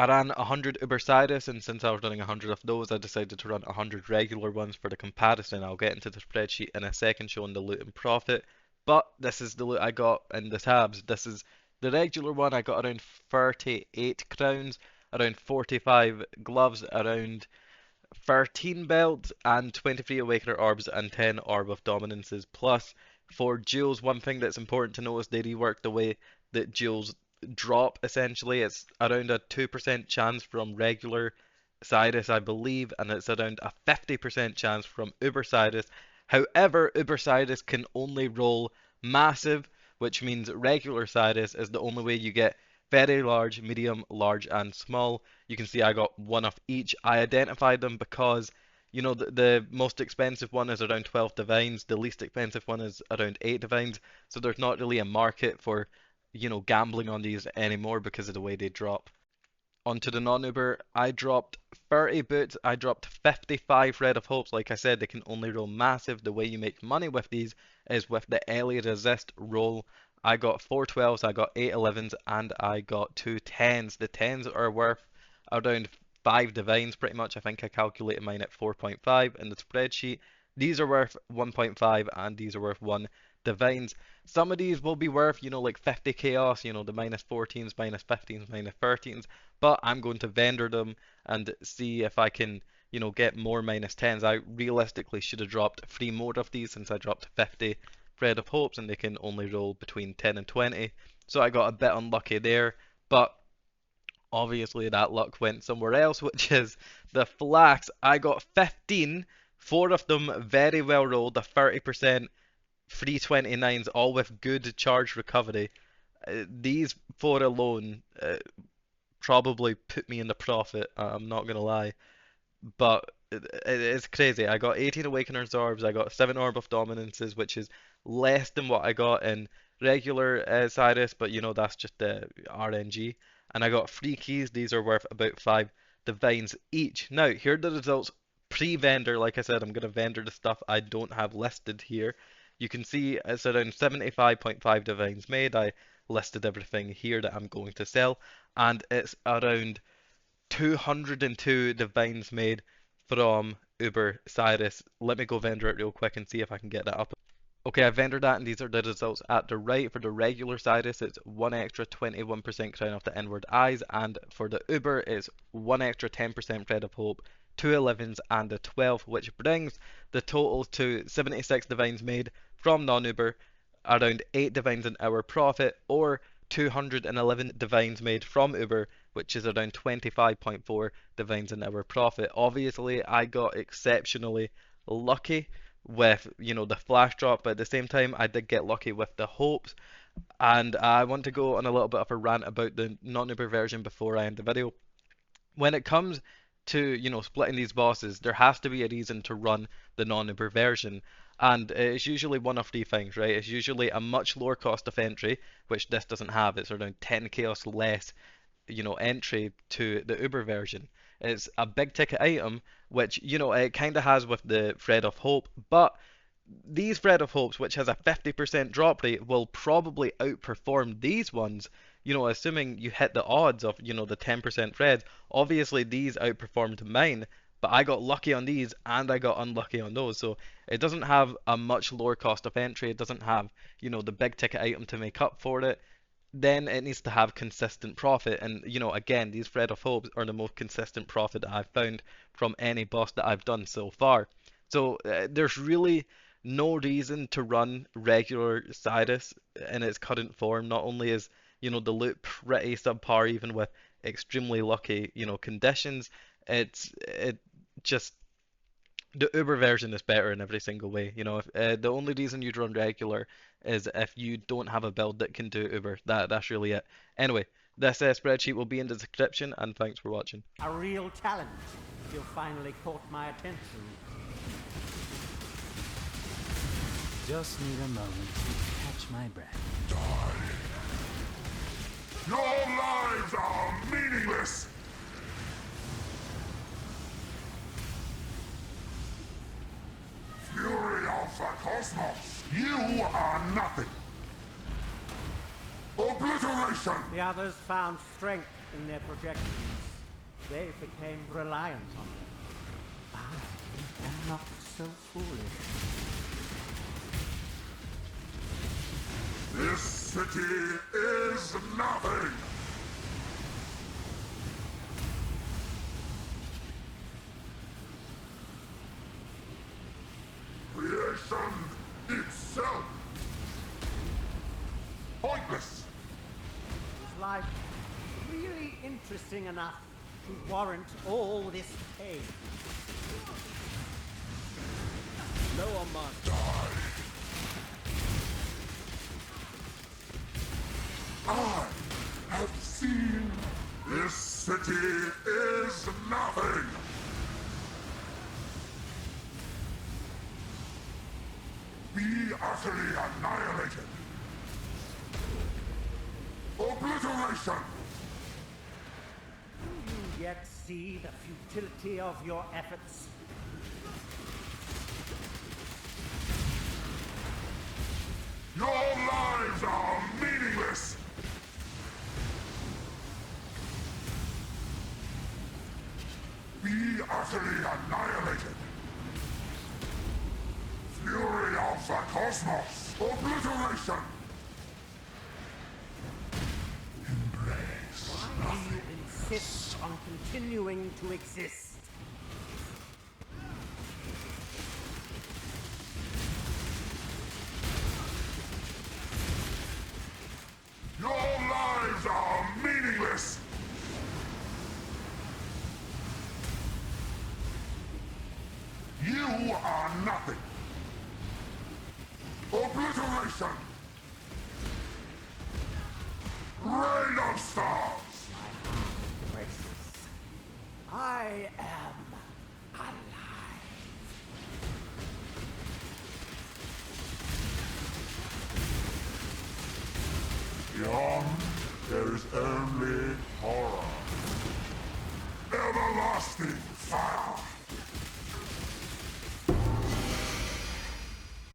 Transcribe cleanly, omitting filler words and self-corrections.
I ran 100 Uber Sirus, and since I was running 100 of those, I decided to run 100 regular ones for the comparison. I'll get into the spreadsheet in a second showing the loot and profit. But this is the loot I got in the tabs. This is the regular one. I got around 38 crowns, around 45 gloves, around 13 belts, and 23 Awakener orbs, and 10 Orb of Dominances. Plus, for jewels, one thing that's important to notice, they reworked the way that jewels drop essentially. It's around a 2% chance from regular Sirus, I believe, and it's around a 50% chance from Uber Sirus. However, Uber Sirus can only roll massive, which means regular Sirus is the only way you get very large, medium, large, and small. You can see I got one of each. I identified them because, the most expensive one is around 12 divines, the least expensive one is around 8 divines, so there's not really a market for, gambling on these anymore because of the way they drop. Onto the non-Uber, I dropped 30 boots, I dropped 55 Red of Hopes. Like I said, they can only roll massive. The way you make money with these is with the Ellie Resist roll. I got 4 12s, I got 8 11s, and I got 2 10s. The 10s are worth around 5 divines pretty much. I think I calculated mine at 4.5 in the spreadsheet. These are worth 1.5 and these are worth 1 divines. Some of these will be worth, like 50 chaos, the minus 14s, minus 15s, minus 13s, but I'm going to vendor them and see if I can, get more minus 10s. I realistically should have dropped 3 more of these since I dropped 50 Thread of Hopes and they can only roll between 10 and 20. So I got a bit unlucky there, but obviously that luck went somewhere else, which is the flax. I got 15, 4 of them very well rolled, a 30%, 329s, all with good charge recovery. These 4 alone probably put me in the profit. I'm not gonna lie, but it's crazy. I got 18 Awakener's Orbs, I got 7 Orb of Dominances, which is less than what I got in regular Cyrus, but that's just the RNG. And I got 3 keys, these are worth about 5 divines each. Now, here are the results pre-vendor. Like I said, I'm going to vendor the stuff I don't have listed here. You can see it's around 75.5 divines made. I listed everything here that I'm going to sell, and it's around 202 divines made from Uber Cyrus. Let me go vendor it real quick and see if I can get that up. Okay, I vendored that, and these are the results at the right. For the regular Cyrus, it's 1 extra 21% crown of the inward eyes, and for the Uber, it's 1 extra 10% Thread of Hope, 2 11s, and a 12, which brings the total to 76 divines made from non-Uber, around 8 divines an hour profit, or 211 divines made from Uber, which is around 25.4 divines an hour profit. Obviously, I got exceptionally lucky with the flash drop, but at the same time I did get lucky with the hopes. And I want to go on a little bit of a rant about the non-Uber version before I end the video. When it comes to splitting these bosses, there has to be a reason to run the non-Uber version, and it's usually one of three things, right? It's usually a much lower cost of entry, which this doesn't have. It's around 10 chaos less entry to the Uber version. It's a big ticket item, which it kind of has with the Thread of Hope, but these Thread of Hopes, which has a 50% drop rate, will probably outperform these ones. Assuming you hit the odds of the 10% threads. Obviously, these outperformed mine, but I got lucky on these and I got unlucky on those. So it doesn't have a much lower cost of entry. It doesn't have the big ticket item to make up for it. Then it needs to have consistent profit. And again, these Thread of Hopes are the most consistent profit that I've found from any boss that I've done so far. So there's really no reason to run regular Cyrus in its current form. Not only is the loot pretty subpar, even with extremely lucky conditions, it just the Uber version is better in every single way. If the only reason you'd run regular is if you don't have a build that can do Uber. That's really it. Anyway, this spreadsheet will be in the description, and thanks for watching. A real talent. You finally caught my attention. Just need a moment to catch my breath. Die. Your lives are meaningless! Fury of the Cosmos, you are nothing! Obliteration! The others found strength in their projections, they became reliant on them. I am not so foolish. This city is nothing! Creation itself! Pointless! Is life really interesting enough to warrant all this pain? Lower mark. I have seen this city is nothing! Be utterly annihilated! Obliteration! Do you yet see the futility of your efforts? Your lives are meaningless! Be utterly annihilated! Fury of the cosmos! Obliteration! Embrace Why do you insist on continuing to exist? Your lives are meaningless! You are nothing! Obliteration! Rain of stars! Graces. I am alive. Beyond, there is only horror. Everlasting fire!